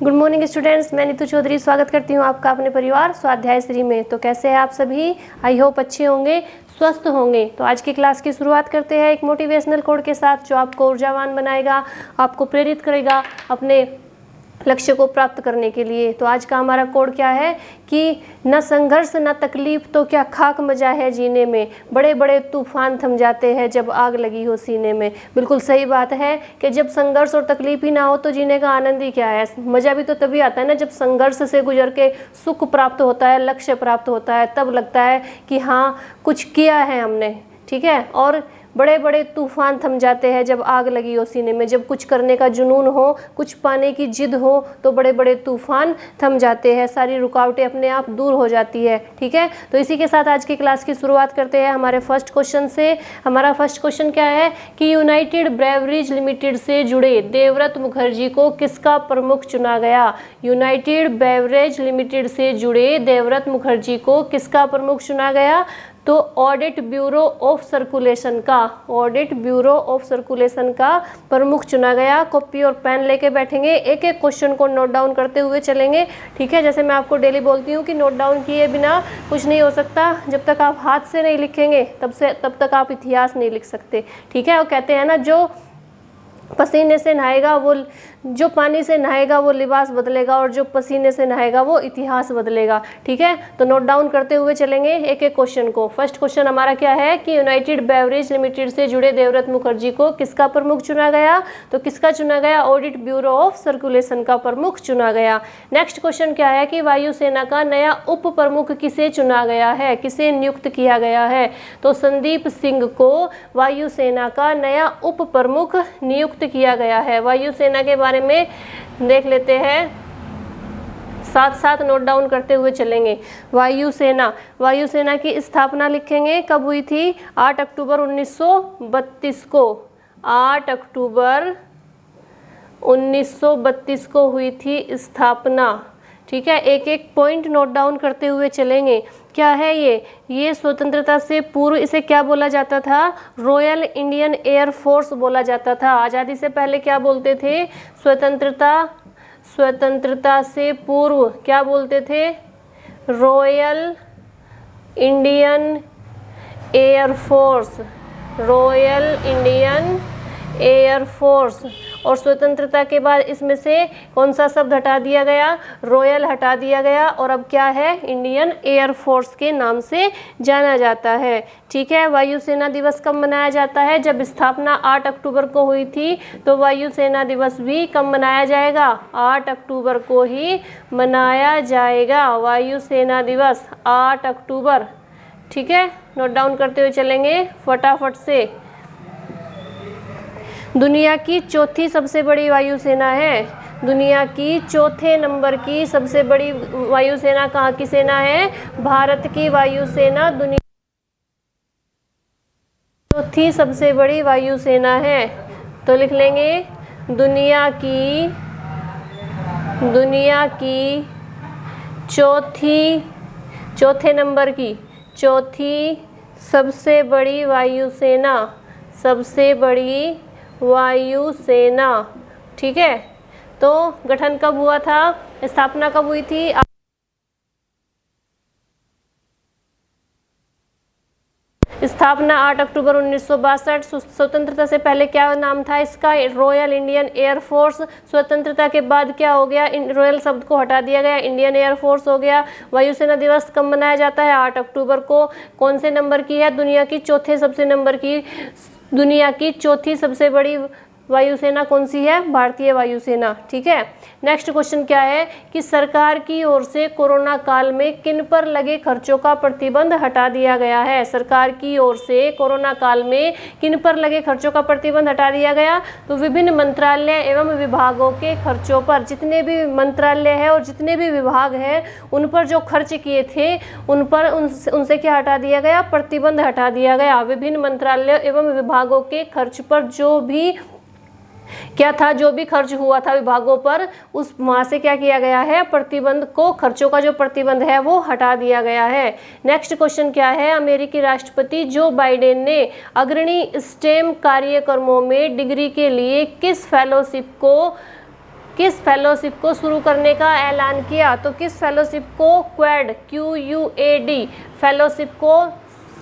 Good morning students, मैं नीतू चौधरी स्वागत करती हूँ आपका अपने परिवार स्वाध्याय श्री में। तो कैसे हैं आप सभी? आई होप अच्छे होंगे, स्वस्थ होंगे। तो आज की क्लास की शुरुआत करते हैं एक मोटिवेशनल कोड के साथ जो आपको ऊर्जावान बनाएगा, आपको प्रेरित करेगा अपने लक्ष्य को प्राप्त करने के लिए। तो आज का हमारा कोड क्या है कि न संघर्ष न तकलीफ तो क्या खाक मजा है जीने में, बड़े बड़े तूफान थम जाते हैं जब आग लगी हो सीने में। बिल्कुल सही बात है कि जब संघर्ष और तकलीफ ही ना हो तो जीने का आनंद ही क्या है। मज़ा भी तो तभी आता है ना जब संघर्ष से गुजर के सुख प्राप्त होता है, लक्ष्य प्राप्त होता है, तब लगता है कि हाँ कुछ किया है हमने। ठीक है। और बड़े बड़े तूफान थम जाते हैं जब आग लगी हो सीने में। जब कुछ करने का जुनून हो, कुछ पाने की जिद हो तो बड़े बड़े तूफान थम जाते हैं, सारी रुकावटें अपने आप दूर हो जाती है। ठीक है। तो इसी के साथ आज की क्लास की शुरुआत करते हैं हमारे फर्स्ट क्वेश्चन से। हमारा फर्स्ट क्वेश्चन क्या है कि यूनाइटेड ब्रेवरीज लिमिटेड से जुड़े देवव्रत मुखर्जी को किसका प्रमुख चुना गया। यूनाइटेड ब्रेवरेज लिमिटेड से जुड़े देवव्रत मुखर्जी को किसका प्रमुख चुना गया? तो ऑडिट ब्यूरो ऑफ सर्कुलेशन का, ऑडिट ब्यूरो ऑफ सर्कुलेशन का प्रमुख चुना गया। कॉपी और पेन लेके बैठेंगे, एक एक क्वेश्चन को नोट डाउन करते हुए चलेंगे। ठीक है। जैसे मैं आपको डेली बोलती हूँ कि नोट डाउन किए बिना कुछ नहीं हो सकता। जब तक आप हाथ से नहीं लिखेंगे तब तक आप इतिहास नहीं लिख सकते। ठीक है। और कहते हैं ना जो पसीने से नहाएगा वो, जो पानी से नहाएगा वो लिबास बदलेगा और जो पसीने से नहाएगा वो इतिहास बदलेगा। ठीक है। तो नोट डाउन करते हुए चलेंगे एक एक क्वेश्चन को। फर्स्ट क्वेश्चन हमारा क्या है कि यूनाइटेड ब्रेवरीज लिमिटेड से जुड़े देवव्रत मुखर्जी को किसका प्रमुख चुना गया? तो किसका चुना गया? ऑडिट ब्यूरो ऑफ सर्कुलेशन का प्रमुख चुना गया। नेक्स्ट क्वेश्चन क्या है कि वायुसेना का नया उप प्रमुख किसे चुना गया है, किसे नियुक्त किया गया है? तो संदीप सिंह को वायुसेना का नया उप प्रमुख नियुक्त किया गया है। वायुसेना के बारे में देख लेते हैं, साथ साथ नोट डाउन करते हुए चलेंगे। वायुसेना, वायुसेना की स्थापना लिखेंगे कब हुई थी? 8 अक्टूबर 1932 को, 8 अक्टूबर 1932 को हुई थी स्थापना। ठीक है। एक एक पॉइंट नोट डाउन करते हुए चलेंगे। क्या है ये स्वतंत्रता से पूर्व इसे क्या बोला जाता था? रॉयल इंडियन एयर फोर्स बोला जाता था। आज़ादी से पहले क्या बोलते थे? स्वतंत्रता से पूर्व क्या बोलते थे? Royal Indian air force, royal Indian air force. और स्वतंत्रता के बाद इसमें से कौन सा शब्द हटा दिया गया? रॉयल हटा दिया गया और अब क्या है? इंडियन एयर फोर्स के नाम से जाना जाता है। ठीक है। वायुसेना दिवस कब मनाया जाता है? जब स्थापना 8 अक्टूबर को हुई थी तो वायुसेना दिवस भी कब मनाया जाएगा? 8 अक्टूबर को ही मनाया जाएगा वायुसेना दिवस, 8 अक्टूबर। ठीक है। नोट डाउन करते हुए चलेंगे फटाफट से। दुनिया की चौथी सबसे बड़ी वायुसेना है, दुनिया की चौथे नंबर की सबसे बड़ी वायुसेना कहाँ की सेना है? भारत की वायुसेना दुनिया चौथी सबसे बड़ी वायुसेना है। तो लिख लेंगे दुनिया की चौथे नंबर की चौथी सबसे बड़ी वायुसेना, सबसे बड़ी वायुसेना। ठीक है। तो गठन कब हुआ था? स्थापना कब हुई थी? स्थापना 8 अक्टूबर 1962। स्वतंत्रता से पहले क्या नाम था इसका? Royal Indian air force. स्वतंत्रता के बाद क्या हो गया? रॉयल शब्द को हटा दिया गया, इंडियन एयर फोर्स हो गया। वायुसेना दिवस कब मनाया जाता है? 8 अक्टूबर को। कौन से नंबर की है? दुनिया की चौथे सबसे नंबर की, दुनिया की चौथी सबसे बड़ी वायुसेना कौन सी है? भारतीय वायुसेना। ठीक है। नेक्स्ट क्वेश्चन क्या है कि सरकार की ओर से कोरोना काल में किन पर लगे खर्चों का प्रतिबंध हटा दिया गया है? सरकार की ओर से कोरोना काल में किन पर लगे खर्चों का प्रतिबंध हटा दिया गया? तो विभिन्न मंत्रालय एवं विभागों के खर्चों पर, जितने भी मंत्रालय है और जितने भी विभाग हैं उन पर जो खर्च किए थे उन पर उनसे क्या हटा दिया गया? प्रतिबंध हटा दिया गया। विभिन्न मंत्रालय एवं विभागों के खर्च पर जो भी क्या था, जो भी खर्च हुआ था विभागों पर, उस वहाँ से क्या किया गया है? प्रतिबंध को, खर्चों का जो प्रतिबंध है वो हटा दिया गया है। नेक्स्ट क्वेश्चन क्या है? अमेरिकी राष्ट्रपति जो बाइडेन ने अग्रणी स्टेम कार्यक्रमों में डिग्री के लिए किस फेलोशिप को किस फेलोशिप को शुरू करने का ऐलान किया? तो किस फेलोशिप को? क्वेड, QUAD फेलोशिप को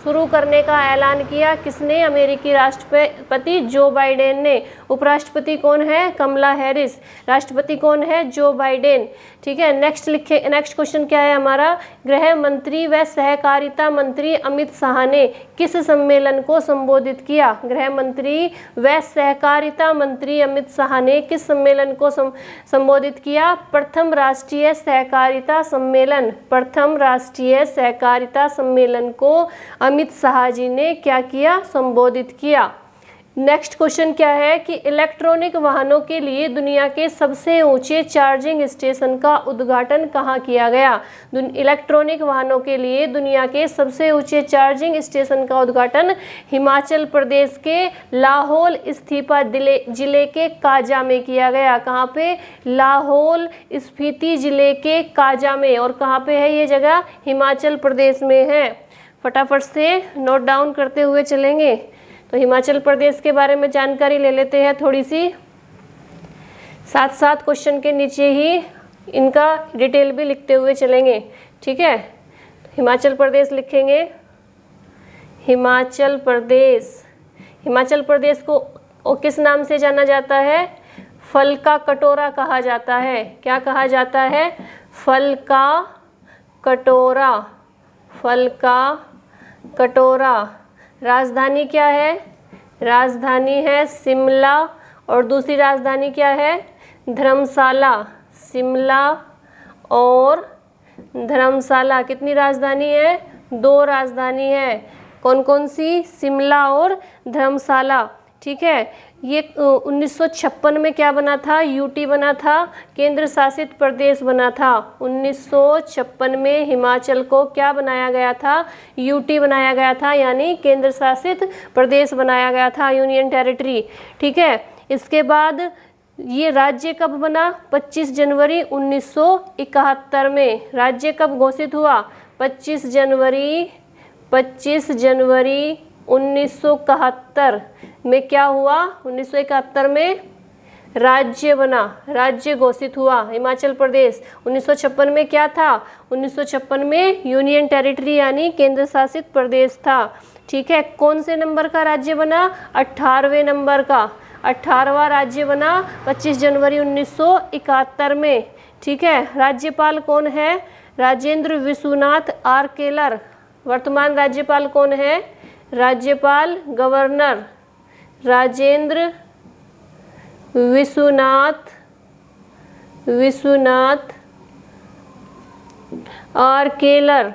शुरू करने का ऐलान किया किसने? अमेरिकी राष्ट्रपति जो बाइडेन ने। उपराष्ट्रपति कौन है? कमला हैरिस। राष्ट्रपति कौन है? Joe Biden. ठीक है, नेक्स्ट क्वेश्चन क्या है हमारा? गृह मंत्री व सहकारिता मंत्री अमित शाह ने किस सम्मेलन को संबोधित किया? गृह मंत्री व सहकारिता मंत्री अमित शाह ने किस सम्मेलन को संबोधित किया? प्रथम राष्ट्रीय सहकारिता सम्मेलन। प्रथम राष्ट्रीय सहकारिता सम्मेलन को अमित शाह जी ने क्या किया? संबोधित किया। नेक्स्ट क्वेश्चन क्या है कि इलेक्ट्रॉनिक वाहनों के लिए दुनिया के सबसे ऊंचे चार्जिंग स्टेशन का उद्घाटन कहाँ किया गया? इलेक्ट्रॉनिक वाहनों के लिए दुनिया के सबसे ऊंचे चार्जिंग स्टेशन का उद्घाटन हिमाचल प्रदेश के लाहौल स्पीति जिले के काजा में किया गया। कहाँ पे? लाहौल स्पीति जिले के काजा में। और कहाँ पे है ये जगह? हिमाचल प्रदेश में है। फटाफट से नोट डाउन करते हुए चलेंगे। तो हिमाचल प्रदेश के बारे में जानकारी ले लेते हैं थोड़ी सी, साथ साथ क्वेश्चन के नीचे ही इनका डिटेल भी लिखते हुए चलेंगे। ठीक है, हिमाचल प्रदेश लिखेंगे। हिमाचल प्रदेश, हिमाचल प्रदेश को किस नाम से जाना जाता है? फल का कटोरा कहा जाता है। क्या कहा जाता है? फल का कटोरा। फल का कटोरा। राजधानी क्या है? राजधानी है शिमला। और दूसरी राजधानी क्या है? धर्मशाला। शिमला और धर्मशाला। कितनी राजधानी है? 2 राजधानी है। कौन कौन सी? शिमला और धर्मशाला। ठीक है, ये 1956 में क्या बना था? यूटी बना था, केंद्र शासित प्रदेश बना था। 1956 में हिमाचल को क्या बनाया गया था? यूटी बनाया गया था, यानी केंद्र शासित प्रदेश बनाया गया था, यूनियन टेरिटरी। ठीक है, इसके बाद ये राज्य कब बना? 25 जनवरी 1971 में। राज्य कब घोषित हुआ? 25 जनवरी 1971 में क्या हुआ? 1971 में राज्य बना, राज्य घोषित हुआ हिमाचल प्रदेश। 1956 में क्या था? 1956 में यूनियन टेरिटरी यानी केंद्र शासित प्रदेश था। ठीक है, कौन से नंबर का राज्य बना? 18वें नंबर का। 18वां राज्य बना 25 जनवरी 1971 में। ठीक है, राज्यपाल कौन है? राजेंद्र विश्वनाथ आर्केलर। वर्तमान राज्यपाल कौन है? राज्यपाल गवर्नर राजेंद्र विश्वनाथ आर्केलर।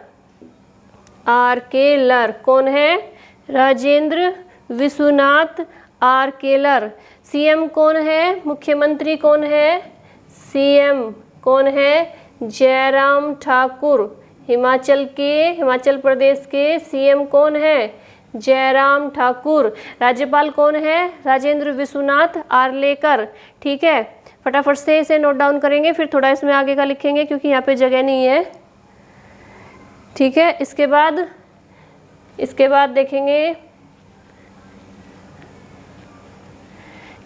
कौन है? राजेंद्र विश्वनाथ आर्केलर। सीएम कौन है? मुख्यमंत्री कौन है? सीएम कौन है? जयराम ठाकुर। हिमाचल प्रदेश के सीएम कौन है? जयराम ठाकुर। राज्यपाल कौन है? राजेंद्र विश्वनाथ आर्लेकर। ठीक है, फटाफट से इसे नोट डाउन करेंगे, फिर थोड़ा इसमें आगे का लिखेंगे क्योंकि यहाँ पे जगह नहीं है। ठीक है, इसके बाद देखेंगे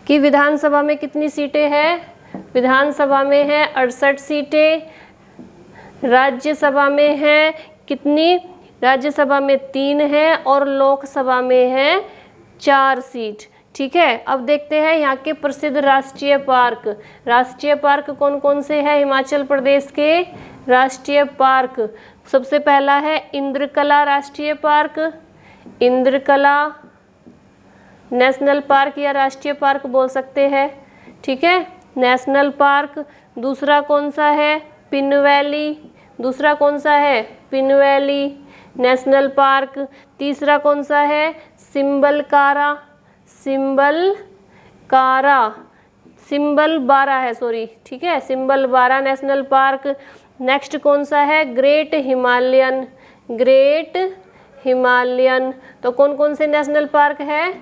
कि विधानसभा में कितनी सीटें हैं। विधानसभा में है 68 सीटें। राज्यसभा में है कितनी? राज्यसभा में 3 है और लोकसभा में है 4 सीट। ठीक है, अब देखते हैं यहाँ के प्रसिद्ध राष्ट्रीय पार्क। राष्ट्रीय पार्क कौन कौन से हैं हिमाचल प्रदेश के? राष्ट्रीय पार्क सबसे पहला है इंद्रकला राष्ट्रीय पार्क। इंद्रकला नेशनल पार्क या राष्ट्रीय पार्क बोल सकते हैं। ठीक है, नेशनल पार्क। दूसरा कौन सा है? Pin valley. दूसरा कौन सा है? Pin valley national park. तीसरा कौन सा है? सिम्बलकारा। सिम्बल 12 है, सॉरी। ठीक है, सिम्बल 12 नेशनल पार्क। नेक्स्ट कौन सा है? Great Himalayan. तो कौन कौन से नेशनल पार्क है?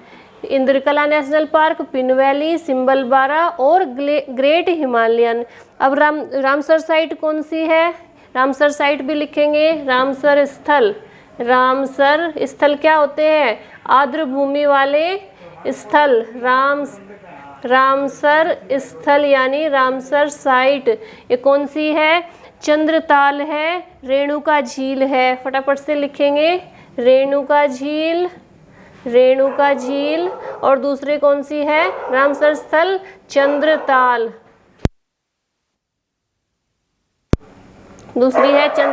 Indrakala national park, pin valley, symbol 12 और ग्रेट हिमालयन। अब रामसर साइट कौन सी है? रामसर साइट भी लिखेंगे। रामसर स्थल क्या होते हैं? आर्द्र भूमि वाले स्थल। रामसर स्थल यानी रामसर साइट। ये कौन सी है? चंद्रताल है, रेणुका झील है। फटाफट से लिखेंगे, रेणुका झील, रेणुका झील। और दूसरी कौन सी है? रामसर स्थल, चंद्रताल। दूसरी है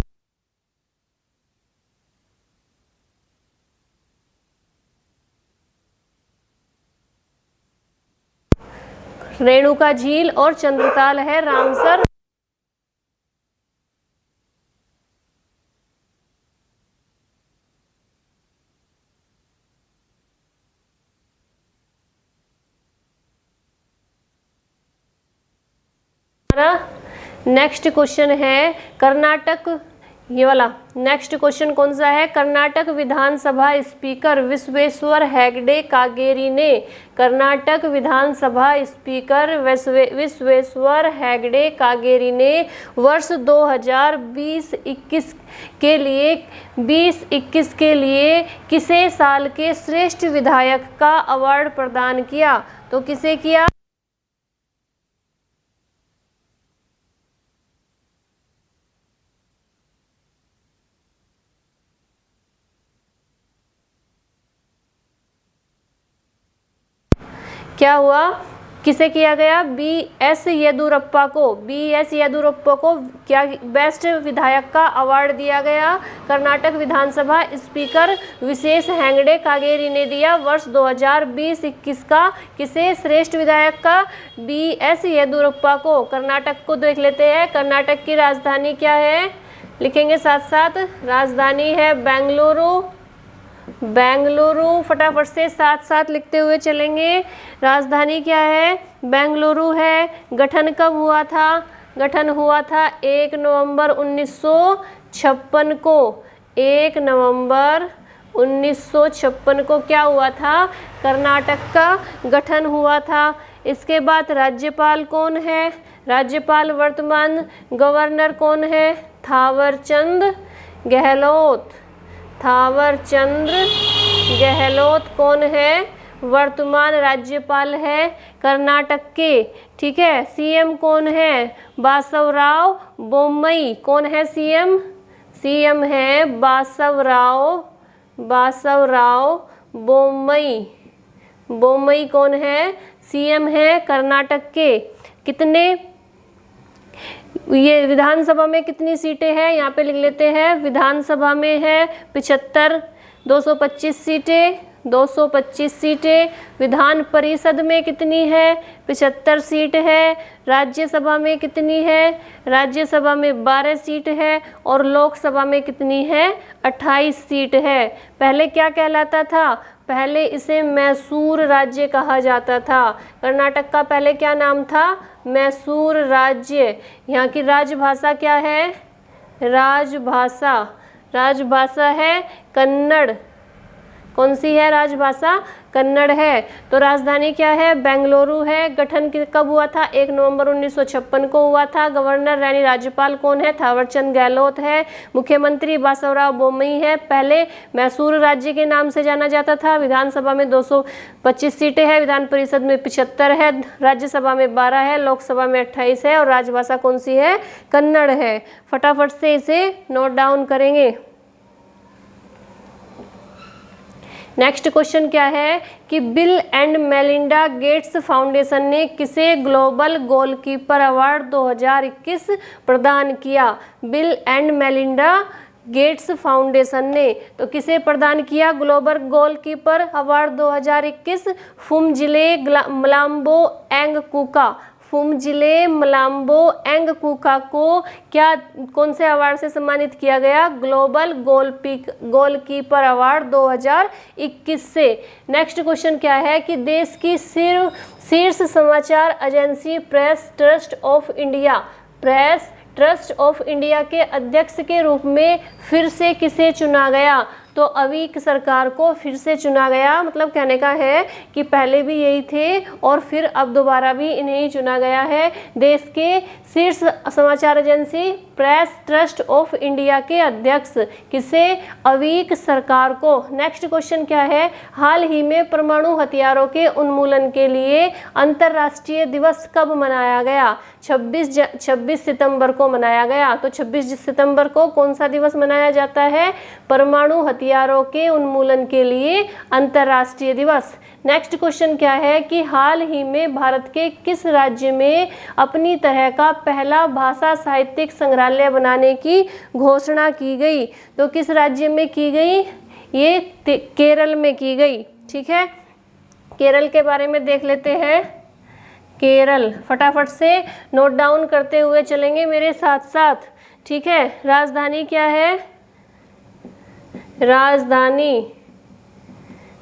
रेणुका झील और चंद्रताल है रामसर। नेक्स्ट क्वेश्चन है कर्नाटक, ये वाला नेक्स्ट क्वेश्चन कौन सा है? कर्नाटक विधानसभा स्पीकर विश्वेश्वर हेगड़े कागेरी ने, कर्नाटक विधानसभा स्पीकर विश्वेश्वर हेगड़े कागेरी ने वर्ष 2020-21 के लिए 20-21 के लिए किसे साल के श्रेष्ठ विधायक का अवार्ड प्रदान किया? तो किसे किया? क्या हुआ? किसे किया गया? BS येदुरप्पा को, BS येदुरप्पा को क्या बेस्ट विधायक का अवार्ड दिया गया? कर्नाटक विधानसभा स्पीकर विशेष हेगड़े कागेरी ने दिया वर्ष 2020-21 का। किसे? श्रेष्ठ विधायक का BS येदुरप्पा को। कर्नाटक को देख लेते हैं। कर्नाटक की राजधानी क्या है? लिखेंगे साथ साथ, राजधानी है बेंगलुरु, बेंगलुरु। फटाफट से साथ साथ लिखते हुए चलेंगे। राजधानी क्या है? बेंगलुरु है। गठन कब हुआ था? गठन हुआ था 1 नवंबर 1956 को। 1 नवंबर 1956 को क्या हुआ था? कर्नाटक का गठन हुआ था। इसके बाद राज्यपाल कौन है? राज्यपाल वर्तमान गवर्नर कौन है? थावरचंद गहलोत। थावरचंद गहलोत कौन है? वर्तमान राज्यपाल है कर्नाटक के। ठीक है। सीएम कौन है? बासवराव बोम्मई। कौन है सीएम? सीएम है बासवराव बोम्मई। बोम्मई कौन है? सीएम है कर्नाटक के। कितने ये विधानसभा में कितनी सीटें हैं? यहाँ पे लिख लेते हैं। विधानसभा में है 75, 225 सीटें, 225 सीटें। विधान परिषद में कितनी है? 75 सीट है। राज्यसभा में कितनी है? राज्यसभा में 12 सीट है। और लोकसभा में कितनी है? 28 सीट है। पहले क्या कहलाता था? पहले इसे मैसूर राज्य कहा जाता था। कर्नाटक का पहले क्या नाम था? मैसूर राज्य। यहाँ की राजभाषा क्या है? राजभाषा है कन्नड़। कौन सी है राजभाषा? कन्नड़ है। तो राजधानी क्या है? बेंगलुरु है। गठन कब हुआ था? 1 नवंबर 1956 को हुआ था। गवर्नर यानी राज्यपाल कौन है? थावरचंद गहलोत है। मुख्यमंत्री बासवराव बोम्मई है। पहले मैसूर राज्य के नाम से जाना जाता था। विधानसभा में 225 सीटें हैं। विधान परिषद में 75 है। राज्यसभा में 12 है। लोकसभा में 28 है। और राजभाषा कौन सी है? कन्नड़ है। फटाफट से इसे नोट डाउन करेंगे। नेक्स्ट क्वेश्चन क्या है कि bill and Melinda Gates foundation ने किसे ग्लोबल गोलकीपर अवार्ड 2021 प्रदान किया? Bill and Melinda Gates foundation ने तो किसे प्रदान किया ग्लोबल गोलकीपर अवार्ड 2021? फुमजिले मलाम्बो एंगकुका। फुमजिले मलाम्बो एंगकुका को क्या कौन से अवार्ड से सम्मानित किया गया? ग्लोबल गोलकीपर अवार्ड 2021 से। नेक्स्ट क्वेश्चन क्या है कि देश की शीर्ष समाचार agency press trust of India, press trust of India के अध्यक्ष के रूप में फिर से किसे चुना गया? तो अवीक सरकार को फिर से चुना गया। मतलब कहने का है कि पहले भी यही थे और फिर अब दोबारा भी इन्हें ही चुना गया है। देश के शीर्ष समाचार agency press trust of India के अध्यक्ष किसे? अवीक सरकार को। नेक्स्ट क्वेश्चन क्या है? हाल ही में परमाणु हथियारों के उन्मूलन के लिए अंतर्राष्ट्रीय दिवस कब मनाया गया? 26 सितंबर को मनाया गया। तो 26 सितंबर को कौन सा दिवस मनाया जाता है? परमाणु हथियारों के उन्मूलन के लिए अंतर्राष्ट्रीय दिवस। नेक्स्ट क्वेश्चन क्या है कि हाल ही में भारत के किस राज्य में अपनी तरह का पहला भाषा साहित्यिक संग्रहालय बनाने की घोषणा की गई? तो किस राज्य में की गई? ये केरल में की गई। ठीक है, केरल के बारे में देख लेते हैं। केरल फटाफट से नोट डाउन करते हुए चलेंगे मेरे साथ साथ। ठीक है, राजधानी क्या है? राजधानी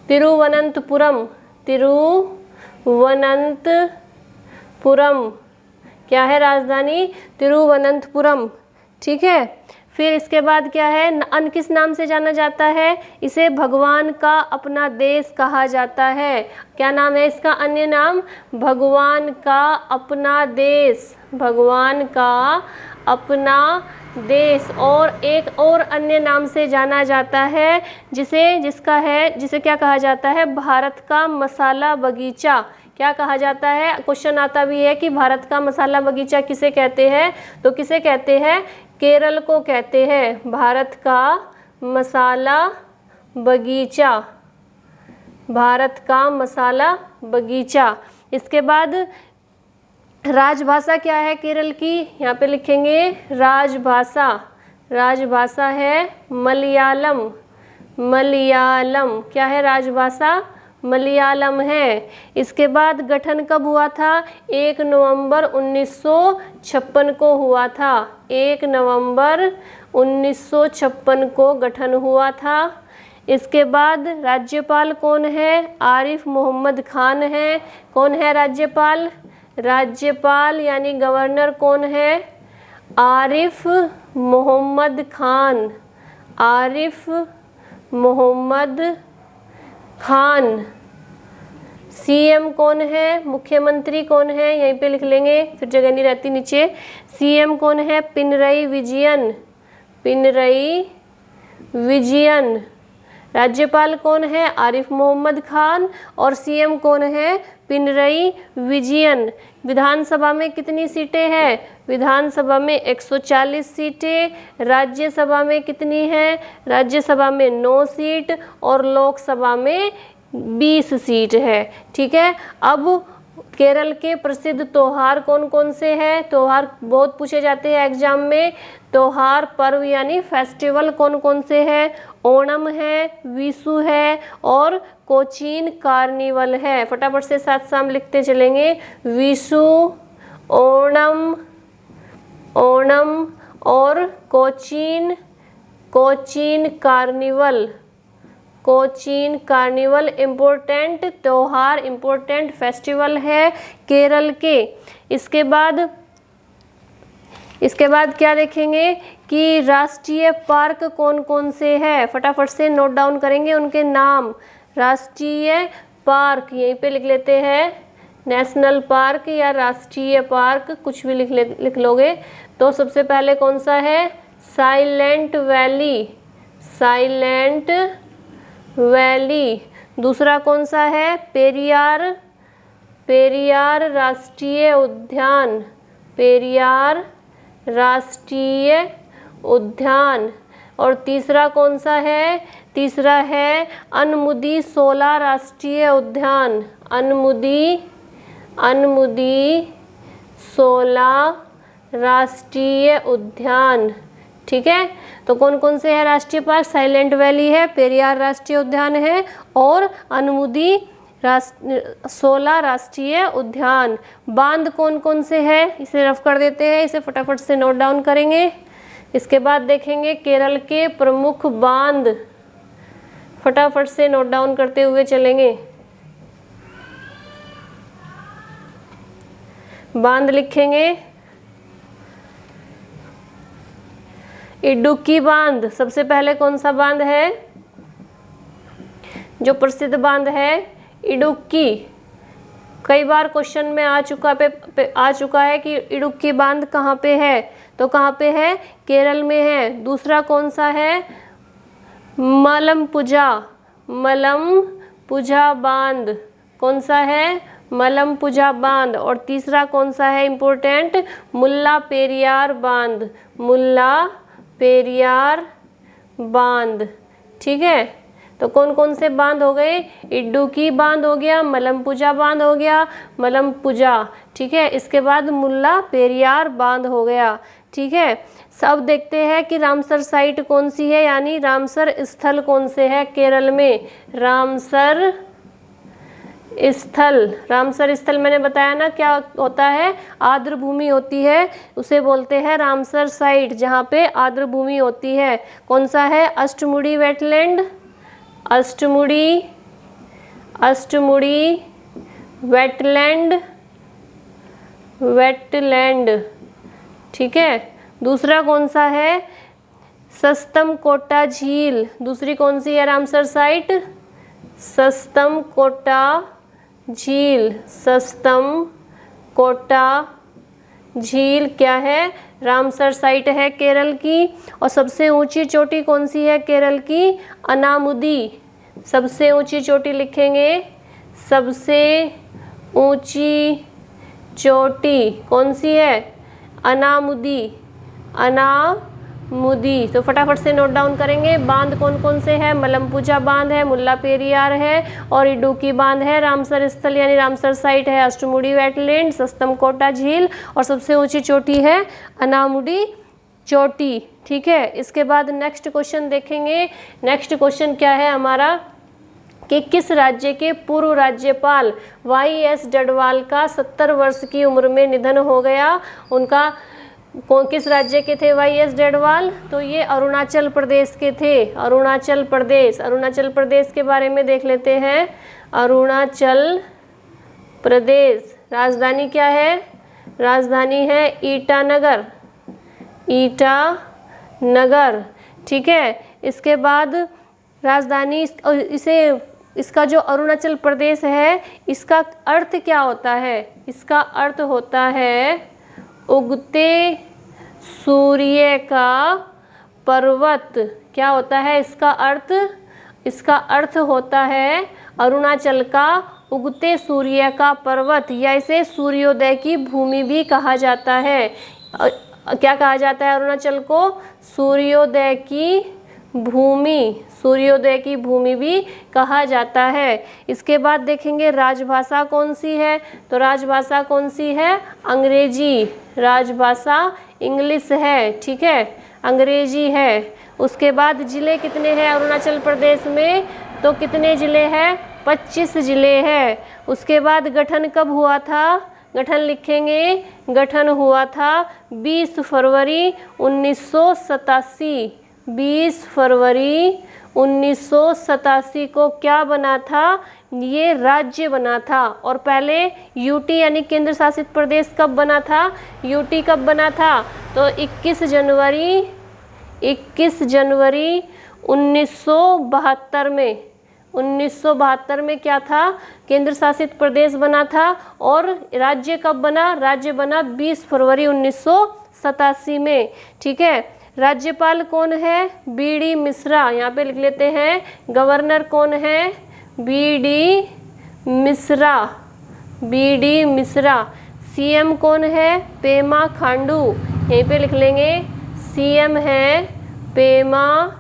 तिरुवनंतपुरम। तिरुवनंतपुरम क्या है? राजधानी तिरुवनंतपुरम। ठीक है, फिर इसके बाद क्या है? अन्य किस नाम से जाना जाता है? इसे भगवान का अपना देश कहा जाता है। क्या नाम है इसका अन्य नाम? भगवान का अपना देश। भगवान का अपना देश। और एक और अन्य नाम से जाना जाता है जिसे क्या कहा जाता है? भारत का मसाला बगीचा। क्या कहा जाता है? क्वेश्चन आता भी है कि भारत का मसाला बगीचा किसे कहते हैं? तो किसे कहते हैं? केरल को कहते हैं भारत का मसाला बगीचा। भारत का मसाला बगीचा। इसके बाद राजभाषा क्या है केरल की? यहाँ पे लिखेंगे राजभाषा। राजभाषा है मलयालम। मलयालम क्या है? राजभाषा मलयालम है। इसके बाद गठन कब हुआ था? 1 नवंबर 1956 को हुआ था। 1 नवंबर 1956 को गठन हुआ था। इसके बाद राज्यपाल कौन है? आरिफ मोहम्मद खान है। कौन है राज्यपाल? राज्यपाल यानी गवर्नर कौन है? आरिफ मोहम्मद खान। आरिफ मोहम्मद खान। सीएम कौन है? मुख्यमंत्री कौन है? यहीं पे लिख लेंगे, फिर जगह नहीं रहती नीचे। सीएम कौन है? पिनरई विजयन। पिनरई विजयन। राज्यपाल कौन है? आरिफ मोहम्मद खान। और सीएम कौन है? पिनरई विजयन। विधानसभा में कितनी सीटें हैं? विधानसभा में 140 सीटें। राज्यसभा में कितनी हैं? राज्यसभा में 9 सीट और लोकसभा में 20 सीट है। ठीक है, अब केरल के प्रसिद्ध त्योहार कौन कौन से हैं? त्योहार बहुत पूछे जाते हैं एग्जाम में। त्योहार पर्व यानी फेस्टिवल कौन कौन से हैं? ओणम है, विशु है और कोचीन कार्निवल है। फटाफट से साथ साथ लिखते चलेंगे। विशु, ओणम, ओणम और Cochin carnival. Cochin carnival important त्योहार, इम्पोर्टेंट फेस्टिवल है केरल के। इसके बाद क्या देखेंगे कि राष्ट्रीय पार्क कौन कौन से हैं? फटाफट से नोट डाउन करेंगे उनके नाम। राष्ट्रीय पार्क यहीं पे लिख लेते हैं, नेशनल पार्क या राष्ट्रीय पार्क कुछ भी लिख लोगे। तो सबसे पहले कौन सा है? Silent valley. Silent valley. दूसरा कौन सा है? पेरियार। पेरियार राष्ट्रीय उद्यान। पेरियार राष्ट्रीय उद्यान। और तीसरा कौन सा है? तीसरा है अनमुदी शोला राष्ट्रीय उद्यान। अनमुदी शोला राष्ट्रीय उद्यान। ठीक है, तो कौन कौन से है राष्ट्रीय पार्क? साइलेंट वैली है, पेरियार राष्ट्रीय उद्यान है और अनमुदी शोला राष्ट्रीय उद्यान। बांध कौन कौन से है? इसे रफ कर देते हैं, इसे फटाफट से नोट डाउन करेंगे। इसके बाद देखेंगे केरल के प्रमुख बांध। फटाफट से नोट डाउन करते हुए चलेंगे। बांध लिखेंगे। इडुक्की बांध सबसे पहले कौन सा बांध है? जो प्रसिद्ध बांध है इडुक्की। कई बार क्वेश्चन में आ चुका है कि इडुक्की बांध कहाँ पे है, तो कहाँ पे है, केरल में है। दूसरा कौन सा है, मलमपुझा बांध, कौन सा है, मलमपुझा बांध। और तीसरा कौन सा है इम्पोर्टेंट, मुल्ला पेरियार बांध। ठीक है, तो कौन कौन से बांध हो गए, इडुक्की बांध हो गया, मलमपुझा बांध हो गया, ठीक है। इसके बाद मुल्ला पेरियार बांध हो गया। ठीक है, सब देखते हैं कि रामसर साइट कौन सी है, यानी रामसर स्थल कौन से है केरल में, रामसर स्थल मैंने बताया ना क्या होता है, आर्द्र भूमि होती है, उसे बोलते हैं रामसर साइट, जहाँ पे आर्द्र भूमि होती है। कौन सा है, अष्टमुड़ी वेटलैंड, वेटलैंड। ठीक है, दूसरा कौन सा है, सस्तम कोटा झील। दूसरी कौन सी है रामसर साइट, सस्तम कोटा झील क्या है, रामसर साइट है केरल की। और सबसे ऊंची चोटी कौन सी है केरल की, अनामुदी। सबसे ऊंची चोटी लिखेंगे, सबसे ऊंची चोटी कौन सी है, अनामुदी। तो फटाफट से नोट डाउन करेंगे। बांध कौन कौन से हैं, मलमपुझा बांध है, मुल्ला पेरियार है और इडुक्की बांध है। रामसर स्थल यानी रामसर साइट है अष्टमुड़ी वेटलैंड, सस्तम कोटा झील और सबसे ऊंची चोटी है अनामुदी चोटी। ठीक है, इसके बाद नेक्स्ट क्वेश्चन देखेंगे। नेक्स्ट क्वेश्चन क्या है हमारा कि किस राज्य के पूर्व राज्यपाल वाई.एस. डडवाल का 70 वर्ष की उम्र में निधन हो गया। उनका किस राज्य के थे वाई.एस. डडवाल, तो ये अरुणाचल प्रदेश के थे। अरुणाचल प्रदेश के बारे में देख लेते हैं। अरुणाचल प्रदेश राजधानी क्या है, राजधानी है ईटानगर। ठीक है, इसके बाद राजधानी इसका जो अरुणाचल प्रदेश है इसका अर्थ क्या होता है, इसका अर्थ होता है उगते सूर्य का पर्वत। क्या होता है इसका अर्थ, इसका अर्थ होता है अरुणाचल का उगते सूर्य का पर्वत, या इसे सूर्योदय की भूमि भी कहा जाता है। क्या कहा जाता है अरुणाचल को, सूर्योदय की भूमि भी कहा जाता है। इसके बाद देखेंगे राजभाषा कौन सी है, तो राजभाषा कौन सी है, अंग्रेजी। राजभाषा इंग्लिश है। ठीक है, अंग्रेजी है। उसके बाद जिले कितने हैं अरुणाचल प्रदेश में, तो कितने जिले हैं, 25 जिले हैं। उसके बाद गठन कब हुआ था, गठन लिखेंगे, गठन हुआ था 20 फरवरी 1987। 20 फरवरी 1987 को क्या बना था, ये राज्य बना था। और पहले यूटी यानी केंद्र शासित प्रदेश कब बना था, यूटी कब बना था, तो 21 जनवरी 1972 में। 1972 में क्या था, केंद्र शासित प्रदेश बना था। और राज्य कब बना, राज्य बना 20 फरवरी 1987 में। ठीक है, राज्यपाल कौन है, बी.डी. मिश्रा। यहाँ पे लिख लेते हैं, गवर्नर कौन है, बी.डी. मिश्रा। सीएम कौन है, पेमा खांडू। यहीं पे लिख लेंगे, सीएम है पेमा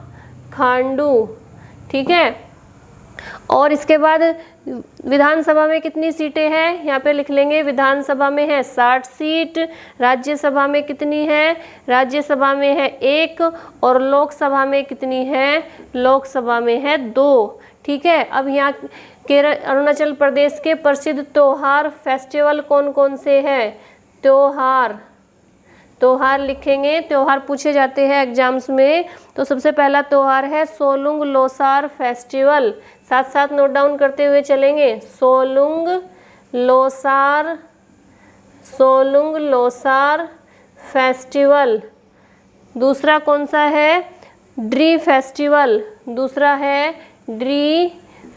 खांडू। ठीक है, और इसके बाद विधानसभा में कितनी सीटें हैं, यहाँ पे लिख लेंगे, विधानसभा में है 60 सीट। राज्यसभा में कितनी है, राज्यसभा में है 1। और लोकसभा में कितनी है, लोकसभा में है 2। ठीक है, अब यहाँ अरुणाचल प्रदेश के प्रसिद्ध त्योहार फेस्टिवल कौन कौन से हैं, त्योहार लिखेंगे, त्योहार पूछे जाते हैं एग्जाम्स में। तो सबसे पहला त्योहार है सोलुंग लोसार फेस्टिवल। साथ साथ नोट डाउन करते हुए चलेंगे, सोलुंग लोसार फेस्टिवल। दूसरा कौन सा है, ड्री फेस्टिवल। दूसरा है ड्री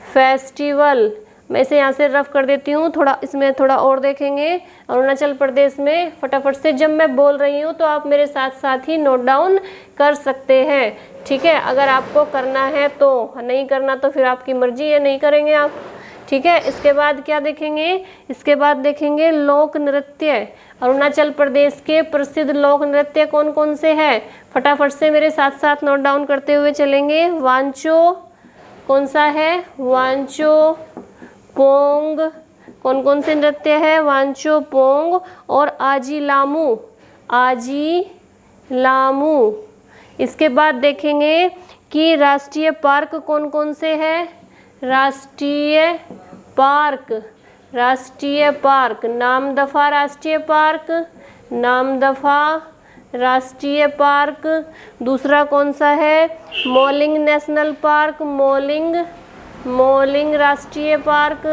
फेस्टिवल। मैं इसे यहाँ से रफ कर देती हूँ, थोड़ा इसमें थोड़ा और देखेंगे। अरुणाचल प्रदेश में फटाफट से जब मैं बोल रही हूँ तो आप मेरे साथ साथ ही नोट डाउन कर सकते हैं, ठीक है। अगर आपको करना है तो, नहीं करना तो फिर आपकी मर्जी है, नहीं करेंगे आप, ठीक है। इसके बाद क्या देखेंगे, इसके बाद देखेंगे लोक नृत्य। अरुणाचल प्रदेश के प्रसिद्ध लोक नृत्य कौन कौन से हैं, फटाफट से मेरे साथ साथ नोट डाउन करते हुए चलेंगे। वांचो, कौन सा है, वांचो, पोंग, कौन कौन से नृत्य है, वांचो, पोंग और आजी लामू, आजी लामू। इसके बाद देखेंगे कि राष्ट्रीय पार्क कौन कौन से हैं, राष्ट्रीय पार्क, राष्ट्रीय पार्क, नामदफा राष्ट्रीय पार्क, नामदफा राष्ट्रीय पार्क। दूसरा कौन सा है, moulding national park, moulding, moulding राष्ट्रीय पार्क,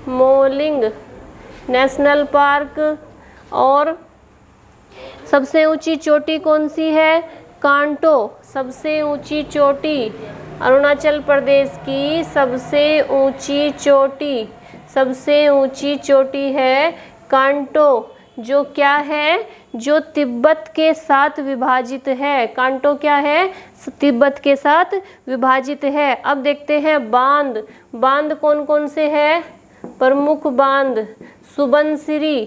मोलिंग नेशनल पार्क। और सबसे ऊंची चोटी कौन सी है, कांटो, सबसे ऊंची चोटी, अरुणाचल प्रदेश की सबसे ऊंची चोटी, सबसे ऊंची चोटी है कांटो, जो क्या है, जो तिब्बत के साथ विभाजित है। कांटो क्या है, तिब्बत के साथ विभाजित है। अब देखते हैं बांध, बांध कौन कौन से है, प्रमुख बांध, सुबनसिरी,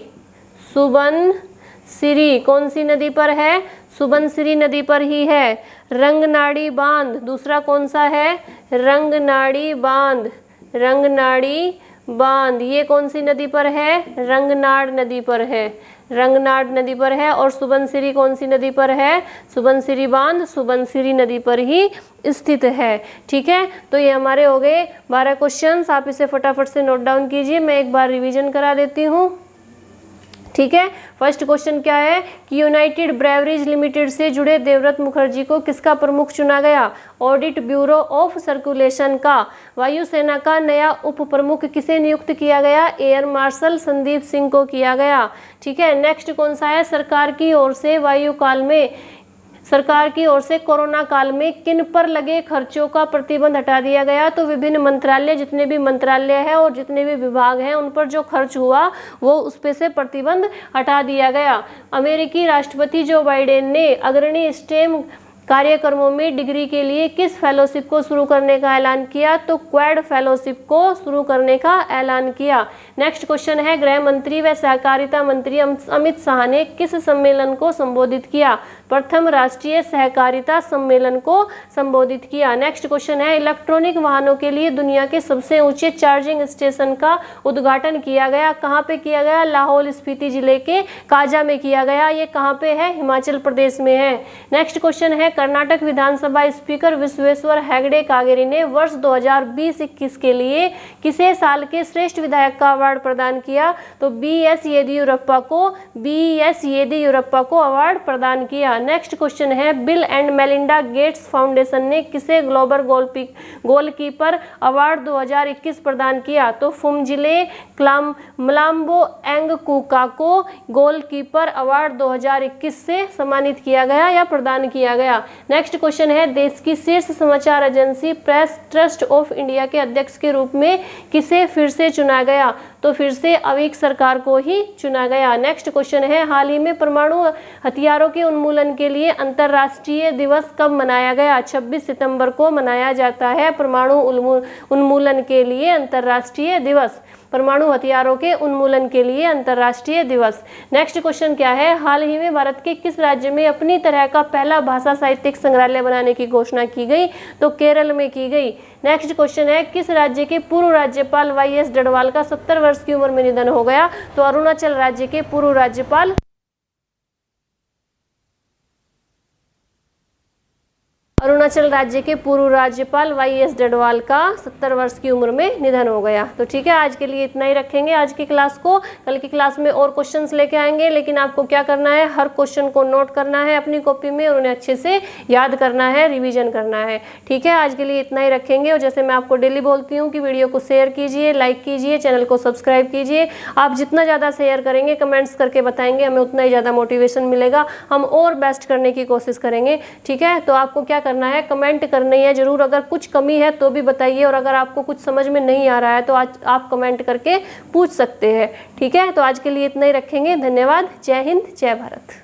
सुबनसिरी कौन सी नदी पर है, सुबनसिरी नदी पर ही है। रंगनाड़ी बांध, दूसरा कौन सा है, रंगनाड़ी बांध, रंगनाड़ी बांध, ये कौन सी नदी पर है, रंगनाड़ नदी पर है, रंगनाड़ नदी पर है। और सुबनसिरी कौन सी नदी पर है, सुबनसिरी बांध सुबनसिरी नदी पर ही स्थित है, ठीक है। तो ये हमारे हो गए 12 क्वेश्चंस, आप इसे फटाफट से नोट डाउन कीजिए, मैं एक बार रिवीजन करा देती हूँ, ठीक है। फर्स्ट क्वेश्चन क्या है कि यूनाइटेड ब्रेवरीज लिमिटेड से जुड़े देवव्रत मुखर्जी को किसका प्रमुख चुना गया, ऑडिट ब्यूरो ऑफ सर्कुलेशन का। वायुसेना का नया उप प्रमुख किसे नियुक्त किया गया, एयर मार्शल संदीप सिंह को किया गया, ठीक है। नेक्स्ट कौन सा है, सरकार की ओर से वायु काल में, सरकार की ओर से कोरोना काल में किन पर लगे खर्चों का प्रतिबंध हटा दिया गया। तो विभिन्न मंत्रालय, जितने भी मंत्रालय हैं और जितने भी विभाग हैं उन पर जो खर्च हुआ वो उस पे से प्रतिबंध हटा दिया गया। अमेरिकी राष्ट्रपति जो बाइडेन ने अग्रणी स्टेम कार्यक्रमों में डिग्री के लिए किस फेलोशिप को शुरू करने का ऐलान किया, तो क्वाड फेलोशिप को शुरू करने का ऐलान किया। नेक्स्ट क्वेश्चन है, गृह मंत्री व सहकारिता मंत्री अमित शाह ने किस सम्मेलन को संबोधित किया, प्रथम राष्ट्रीय सहकारिता सम्मेलन को संबोधित किया। नेक्स्ट क्वेश्चन है, इलेक्ट्रॉनिक वाहनों के लिए दुनिया के सबसे ऊंचे चार्जिंग स्टेशन का उद्घाटन किया गया, कहाँ पे किया गया, लाहौल स्पीति जिले के काजा में किया गया, ये कहाँ पे है, हिमाचल प्रदेश में है। नेक्स्ट क्वेश्चन है, कर्नाटक विधानसभा स्पीकर विश्वेश्वर हेगड़े कागेरी ने वर्ष 2020-21 के लिए किसे साल के श्रेष्ठ विधायक का अवार्ड प्रदान किया, तो बी.एस. येदियुरप्पा को अवार्ड प्रदान किया। नेक्स्ट क्वेश्चन है, bill and Melinda Gates foundation ने किसे ग्लोबल गोलकीपर अवार्ड 2021 प्रदान किया, तो फुमजिले मलाम्बो एंगकुका को गोलकीपर अवार्ड 2021 से सम्मानित किया गया या प्रदान किया गया। नेक्स्ट क्वेश्चन है, देश की शीर्ष समाचार agency press trust of India के अध्यक्ष के रूप में किसे फिर से चुना गया, तो फिर से अवीक सरकार को ही चुना गया। नेक्स्ट क्वेश्चन है, हाल ही में परमाणु हथियारों के उन्मूलन के लिए अंतर्राष्ट्रीय दिवस कब मनाया गया, 26 सितंबर को मनाया जाता है परमाणु उन्मूलन के लिए अंतर्राष्ट्रीय दिवस, परमाणु हथियारों के उन्मूलन के लिए अंतर्राष्ट्रीय दिवस। नेक्स्ट क्वेश्चन क्या है, हाल ही में भारत के किस राज्य में अपनी तरह का पहला भाषा साहित्यिक संग्रहालय बनाने की घोषणा की गई, तो केरल में की गई। नेक्स्ट क्वेश्चन है, किस राज्य के पूर्व राज्यपाल वाई.एस. डडवाल का 70 वर्ष की उम्र में निधन हो गया, तो अरुणाचल राज्य के पूर्व राज्यपाल अरुणाचल राज्य के पूर्व राज्यपाल वाई.एस. डडवाल का 70 वर्ष की उम्र में निधन हो गया। तो ठीक है, आज के लिए इतना ही रखेंगे आज की क्लास को। कल की क्लास में और क्वेश्चंस लेके आएंगे, लेकिन आपको क्या करना है, हर क्वेश्चन को नोट करना है अपनी कॉपी में और उन्हें अच्छे से याद करना है, रिविजन करना है। ठीक है, आज के लिए इतना ही रखेंगे। और जैसे मैं आपको डेली बोलती हूँ कि वीडियो को शेयर कीजिए, लाइक कीजिए, चैनल को सब्सक्राइब कीजिए। आप जितना ज़्यादा शेयर करेंगे, कमेंट्स करके बताएंगे, हमें उतना ही ज़्यादा मोटिवेशन मिलेगा, हम और बेस्ट करने की कोशिश करेंगे। ठीक है, तो आपको क्या करना है, है, कमेंट करनी है ज़रूर। अगर कुछ कमी है तो भी बताइए, और अगर आपको कुछ समझ में नहीं आ रहा है तो आज आप कमेंट करके पूछ सकते हैं। ठीक है, तो आज के लिए इतना ही रखेंगे। धन्यवाद। जय हिंद, जय भारत।